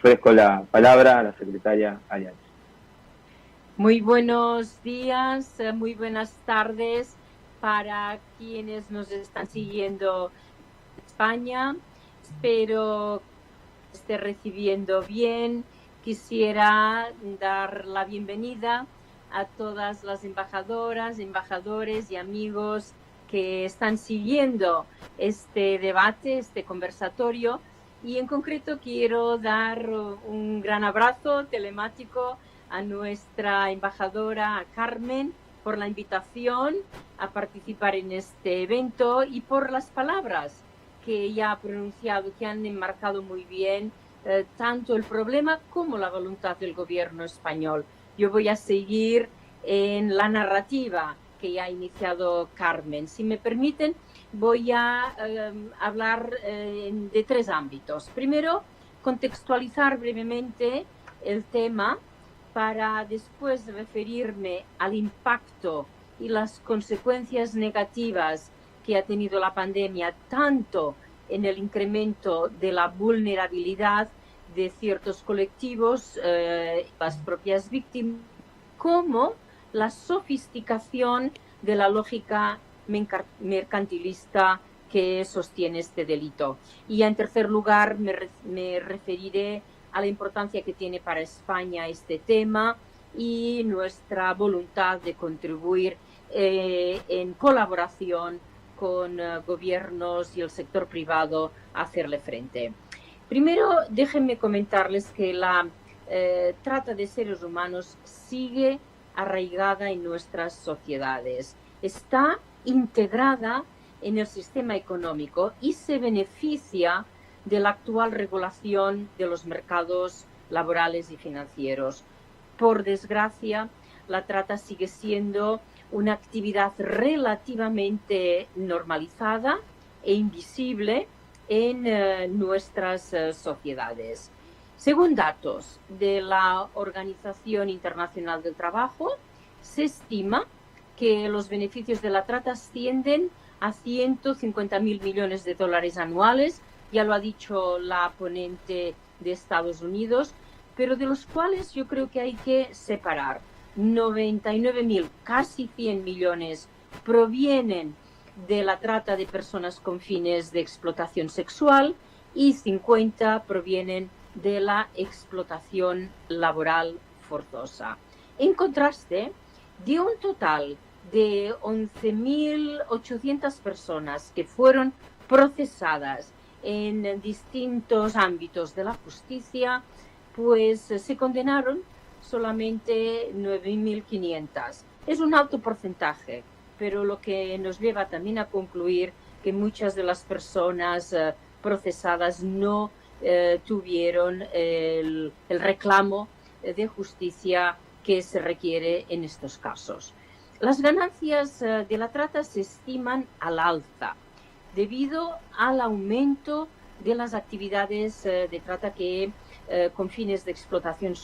ofrezco la palabra a la secretaria Arias. Muy buenos días, muy buenas tardes para quienes nos están siguiendo en España. Espero que esté recibiendo bien. Quisiera dar la bienvenida a todas las embajadoras, embajadores y amigos que están siguiendo este debate, este conversatorio. Y en concreto quiero dar un gran abrazo telemático a nuestra embajadora a Carmen por la invitación a participar en este evento y por las palabras que ella ha pronunciado, que han enmarcado muy bien tanto el problema como la voluntad del gobierno español. Yo voy a seguir en la narrativa que ya ha iniciado Carmen. Si me permiten, voy a hablar de tres ámbitos. Primero, contextualizar brevemente el tema para después referirme al impacto y las consecuencias negativas que ha tenido la pandemia, tanto en el incremento de la vulnerabilidad de ciertos colectivos, las propias víctimas, como la sofisticación de la lógica mercantilista que sostiene este delito. Y en tercer lugar, me referiré a la importancia que tiene para España este tema y nuestra voluntad de contribuir en colaboración con gobiernos y el sector privado a hacerle frente. Primero, déjenme comentarles que la trata de seres humanos sigue arraigada en nuestras sociedades. Está integrada en el sistema económico y se beneficia de la actual regulación de los mercados laborales y financieros. Por desgracia, la trata sigue siendo una actividad relativamente normalizada e invisible en nuestras sociedades. Según datos de la Organización Internacional del Trabajo, se estima que los beneficios de la trata ascienden a 150.000 millones de dólares anuales, ya lo ha dicho la ponente de Estados Unidos, pero de los cuales yo creo que hay que separar. 99.000, casi 100 millones, provienen de la trata de personas con fines de explotación sexual y 50 provienen de la explotación laboral forzosa. En contraste, de un total de 11.800 personas que fueron procesadas en distintos ámbitos de la justicia, pues se condenaron solamente 9.500. Es un alto porcentaje, pero lo que nos lleva también a concluir que muchas de las personas procesadas no tuvieron el reclamo de justicia que se requiere en estos casos. Las ganancias de la trata se estiman al alza debido al aumento de las actividades de trata con fines de explotación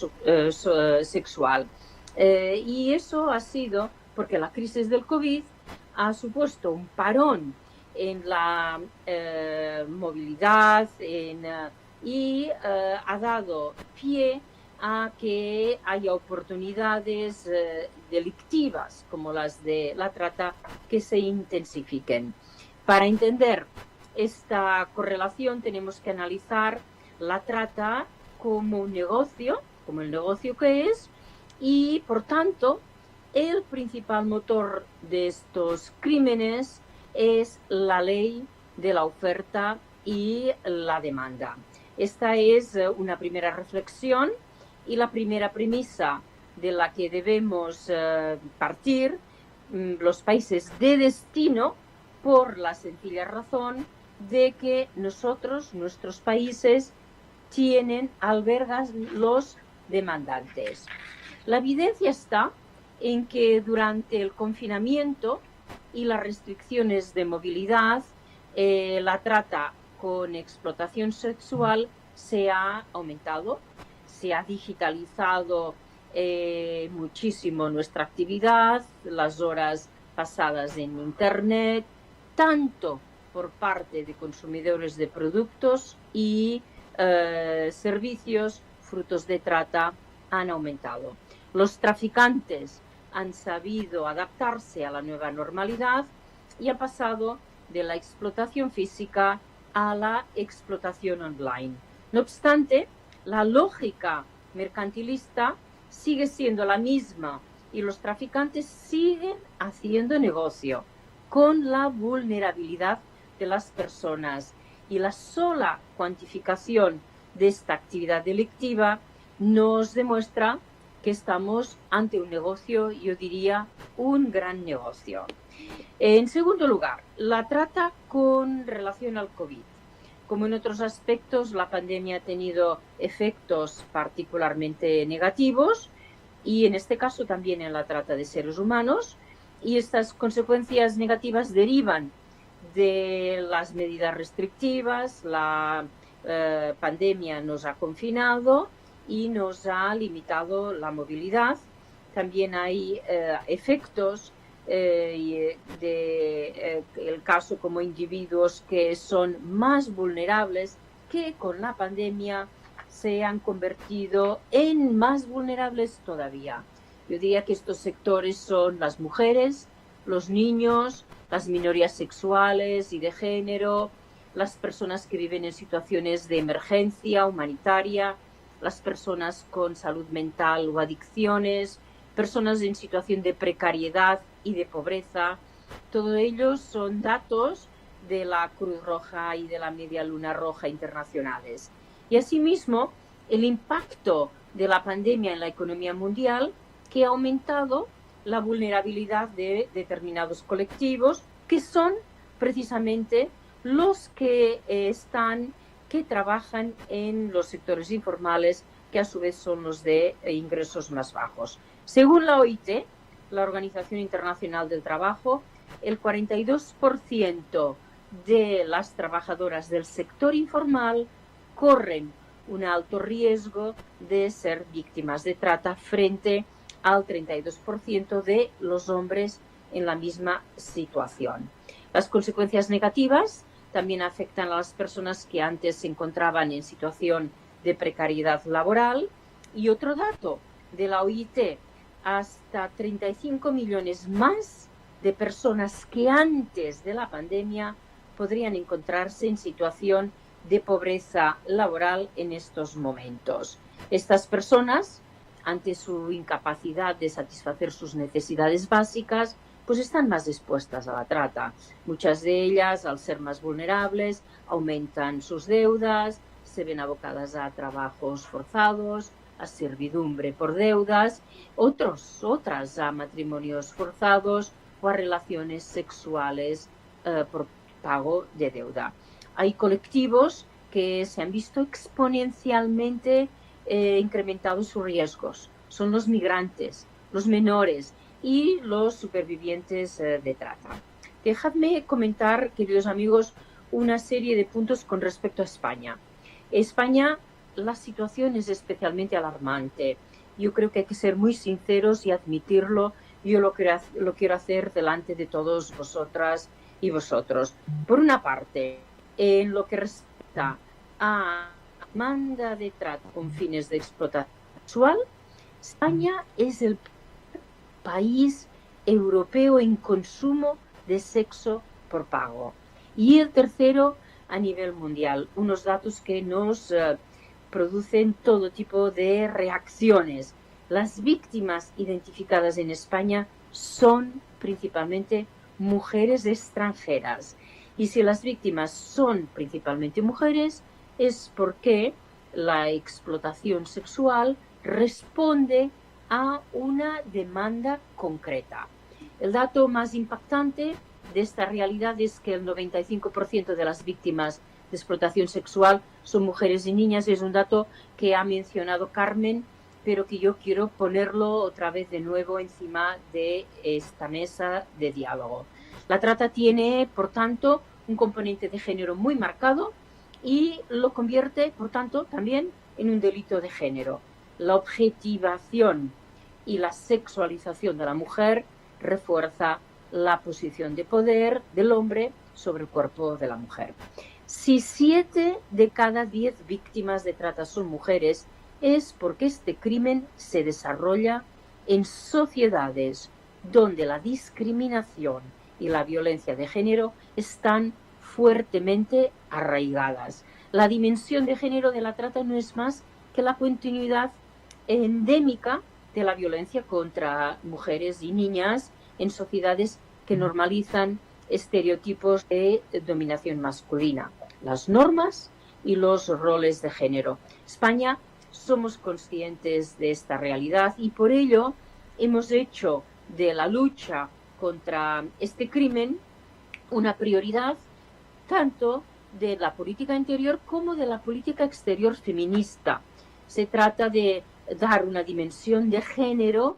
sexual. Y eso ha sido porque la crisis del COVID ha supuesto un parón en la movilidad y ha dado pie a que haya oportunidades delictivas como las de la trata que se intensifiquen. Para entender esta correlación tenemos que analizar la trata como un negocio, como el negocio que es, y por tanto el principal motor de estos crímenes es la ley de la oferta y la demanda. Esta es una primera reflexión y la primera premisa de la que debemos partir los países de destino, por la sencilla razón de que nuestros países, albergan los demandantes. La evidencia está en que durante el confinamiento y las restricciones de movilidad, la trata con explotación sexual se ha aumentado, se ha digitalizado muchísimo nuestra actividad, las horas pasadas en Internet, tanto por parte de consumidores de productos y servicios frutos de trata han aumentado. Los traficantes han sabido adaptarse a la nueva normalidad y han pasado de la explotación física a la explotación online. No obstante, la lógica mercantilista sigue siendo la misma y los traficantes siguen haciendo negocio con la vulnerabilidad de las personas, y la sola cuantificación de esta actividad delictiva nos demuestra que estamos ante un negocio, yo diría, un gran negocio. En segundo lugar, la trata con relación al COVID. Como en otros aspectos, la pandemia ha tenido efectos particularmente negativos, y en este caso también en la trata de seres humanos, y estas consecuencias negativas derivan de las medidas restrictivas. La pandemia nos ha confinado y nos ha limitado la movilidad. También hay efectos el caso como individuos que son más vulnerables, que con la pandemia se han convertido en más vulnerables todavía. Yo diría que estos sectores son las mujeres, los niños, las minorías sexuales y de género, las personas que viven en situaciones de emergencia humanitaria, las personas con salud mental o adicciones, personas en situación de precariedad y de pobreza. Todos ellos son datos de la Cruz Roja y de la Media Luna Roja internacionales. Y asimismo, el impacto de la pandemia en la economía mundial, que ha aumentado la vulnerabilidad de determinados colectivos, que son precisamente los que trabajan en los sectores informales, que a su vez son los de ingresos más bajos. Según la OIT, la Organización Internacional del Trabajo, el 42% de las trabajadoras del sector informal corren un alto riesgo de ser víctimas de trata, frente al 32% de los hombres en la misma situación. Las consecuencias negativas también afectan a las personas que antes se encontraban en situación de precariedad laboral. Y otro dato de la OIT, hasta 35 millones más de personas que antes de la pandemia podrían encontrarse en situación de pobreza laboral en estos momentos. Estas personas, ante su incapacidad de satisfacer sus necesidades básicas, pues están más expuestas a la trata. Muchas de ellas, al ser más vulnerables, aumentan sus deudas, se ven abocadas a trabajos forzados, a servidumbre por deudas, otras a matrimonios forzados o a relaciones sexuales por pago de deuda. Hay colectivos que se han visto exponencialmente incrementados sus riesgos. Son los migrantes, los menores y los supervivientes de trata. Dejadme comentar, queridos amigos, una serie de puntos con respecto a España. España, la situación es especialmente alarmante. Yo creo que hay que ser muy sinceros y admitirlo. Yo lo quiero hacer delante de todos vosotras y vosotros. Por una parte, en lo que respecta a demanda de trata con fines de explotación sexual, España es el país europeo en consumo de sexo por pago, y el tercero a nivel mundial. Unos datos que nos producen todo tipo de reacciones. Las víctimas identificadas en España son principalmente mujeres extranjeras, y si las víctimas son principalmente mujeres, es porque la explotación sexual responde a una demanda concreta. El dato más impactante de esta realidad es que el 95% de las víctimas de explotación sexual son mujeres y niñas. Es un dato que ha mencionado Carmen, pero que yo quiero ponerlo otra vez de nuevo encima de esta mesa de diálogo. La trata tiene, por tanto, un componente de género muy marcado y lo convierte, por tanto, también en un delito de género. La objetivación y la sexualización de la mujer refuerza la posición de poder del hombre sobre el cuerpo de la mujer. Si 7 de cada 10 víctimas de trata son mujeres, es porque este crimen se desarrolla en sociedades donde la discriminación y la violencia de género están fuertemente arraigadas. La dimensión de género de la trata no es más que la continuidad endémica de la violencia contra mujeres y niñas en sociedades que normalizan estereotipos de dominación masculina, las normas y los roles de género. España somos conscientes de esta realidad y por ello hemos hecho de la lucha contra este crimen una prioridad tanto de la política interior como de la política exterior feminista. Se trata de dar una dimensión de género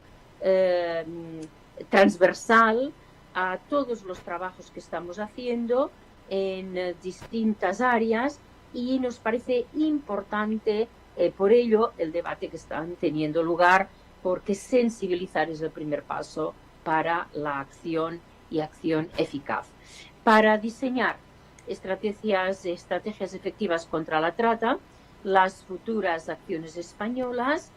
transversal a todos los trabajos que estamos haciendo en distintas áreas y nos parece importante por ello el debate que están teniendo lugar, porque sensibilizar es el primer paso para la acción y acción eficaz. Para diseñar estrategias efectivas contra la trata, las futuras acciones españolas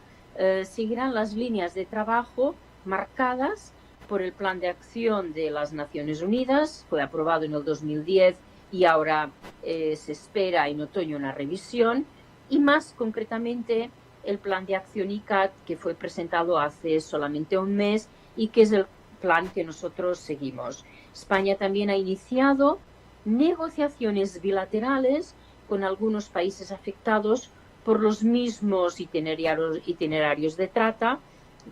seguirán las líneas de trabajo marcadas por el Plan de Acción de las Naciones Unidas, fue aprobado en el 2010 y ahora se espera en otoño una revisión, y más concretamente el Plan de Acción ICAT, que fue presentado hace solamente un mes y que es el plan que nosotros seguimos. España también ha iniciado negociaciones bilaterales con algunos países afectados por los mismos itinerarios de trata.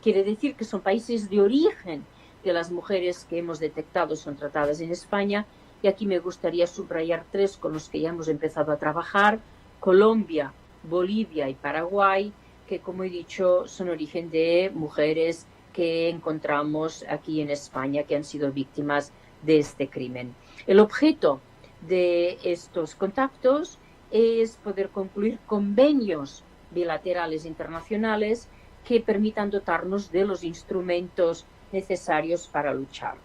Quiere decir que son países de origen de las mujeres que hemos detectado son tratadas en España, y aquí me gustaría subrayar 3 con los que ya hemos empezado a trabajar: Colombia, Bolivia y Paraguay, que, como he dicho, son origen de mujeres que encontramos aquí en España que han sido víctimas de este crimen. El objeto de estos contactos es poder concluir convenios bilaterales internacionales que permitan dotarnos de los instrumentos necesarios para luchar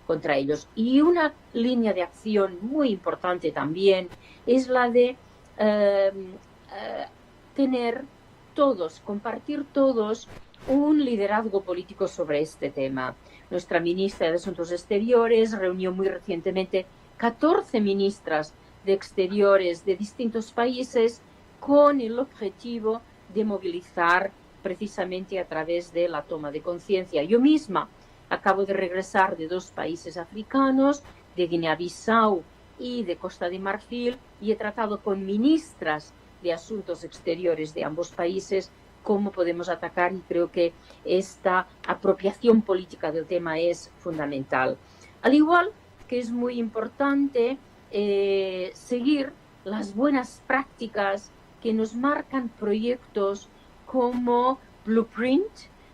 contra ellos. Y una línea de acción muy importante también es la de compartir todos un liderazgo político sobre este tema. Nuestra ministra de Asuntos Exteriores reunió muy recientemente 14 ministras de Exteriores de distintos países con el objetivo de movilizar precisamente a través de la toma de conciencia. Yo misma acabo de regresar de 2 países africanos, de Guinea-Bissau y de Costa de Marfil, y he tratado con ministras de Asuntos Exteriores de ambos países cómo podemos atacar, y creo que esta apropiación política del tema es fundamental. Al igual que es muy importante seguir las buenas prácticas que nos marcan proyectos como Blueprint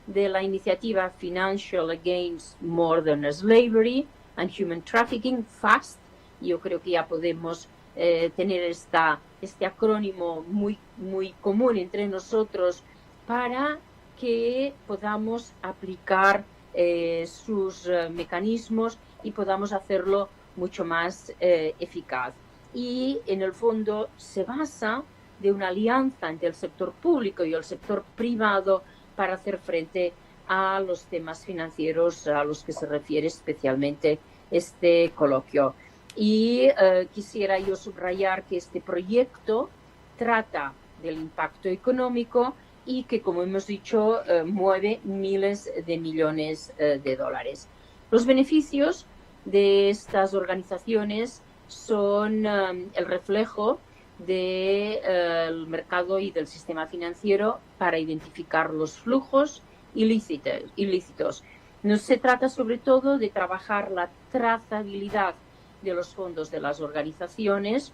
de la iniciativa Financial Against Modern Slavery and Human Trafficking, FAST. Yo creo que ya podemos tener este acrónimo muy común entre nosotros para que podamos aplicar sus mecanismos y podamos hacerlo mucho más eficaz. Y en el fondo se basa de una alianza entre el sector público y el sector privado para hacer frente a los temas financieros a los que se refiere especialmente este coloquio. Y quisiera yo subrayar que este proyecto trata del impacto económico y que, como hemos dicho, mueve miles de millones de dólares. Los beneficios de estas organizaciones son el reflejo del mercado y del sistema financiero para identificar los flujos ilícitos. No se trata sobre todo de trabajar la trazabilidad de los fondos de las organizaciones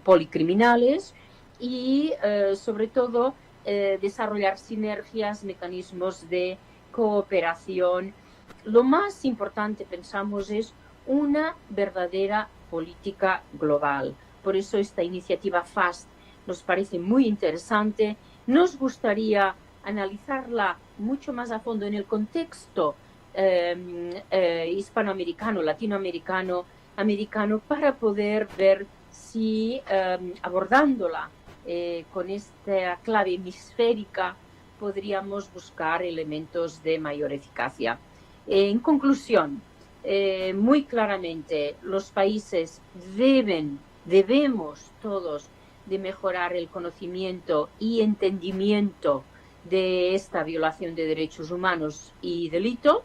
policriminales y sobre todo desarrollar sinergias, mecanismos de cooperación. Lo más importante, pensamos, es una verdadera política global. Por eso esta iniciativa FAST nos parece muy interesante. Nos gustaría analizarla mucho más a fondo en el contexto hispanoamericano, latinoamericano, americano para poder ver si abordándola con esta clave hemisférica podríamos buscar elementos de mayor eficacia. En conclusión, muy claramente los países debemos todos de mejorar el conocimiento y entendimiento de esta violación de derechos humanos y delito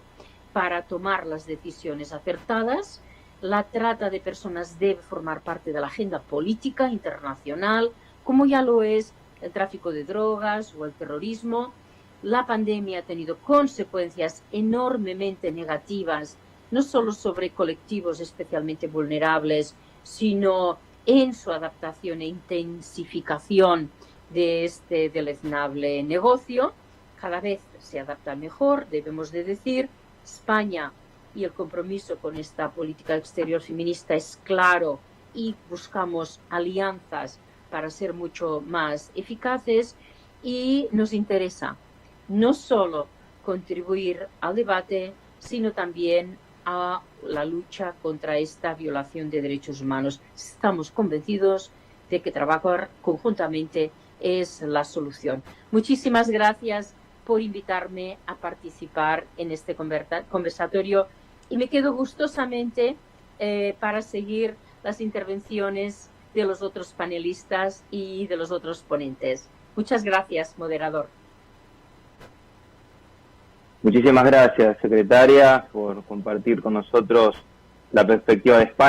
para tomar las decisiones acertadas. La trata de personas debe formar parte de la agenda política internacional, como ya lo es el tráfico de drogas o el terrorismo. La pandemia ha tenido consecuencias enormemente negativas, no solo sobre colectivos especialmente vulnerables, sino en su adaptación e intensificación de este deleznable negocio. Cada vez se adapta mejor, debemos de decir. España y el compromiso con esta política exterior feminista es claro y buscamos alianzas para ser mucho más eficaces, y nos interesa no solo contribuir al debate, sino también a la lucha contra esta violación de derechos humanos. Estamos convencidos de que trabajar conjuntamente es la solución. Muchísimas gracias por invitarme a participar en este conversatorio, y me quedo gustosamente para seguir las intervenciones de los otros panelistas y de los otros ponentes. Muchas gracias, moderador. Muchísimas gracias, secretaria, por compartir con nosotros la perspectiva de España.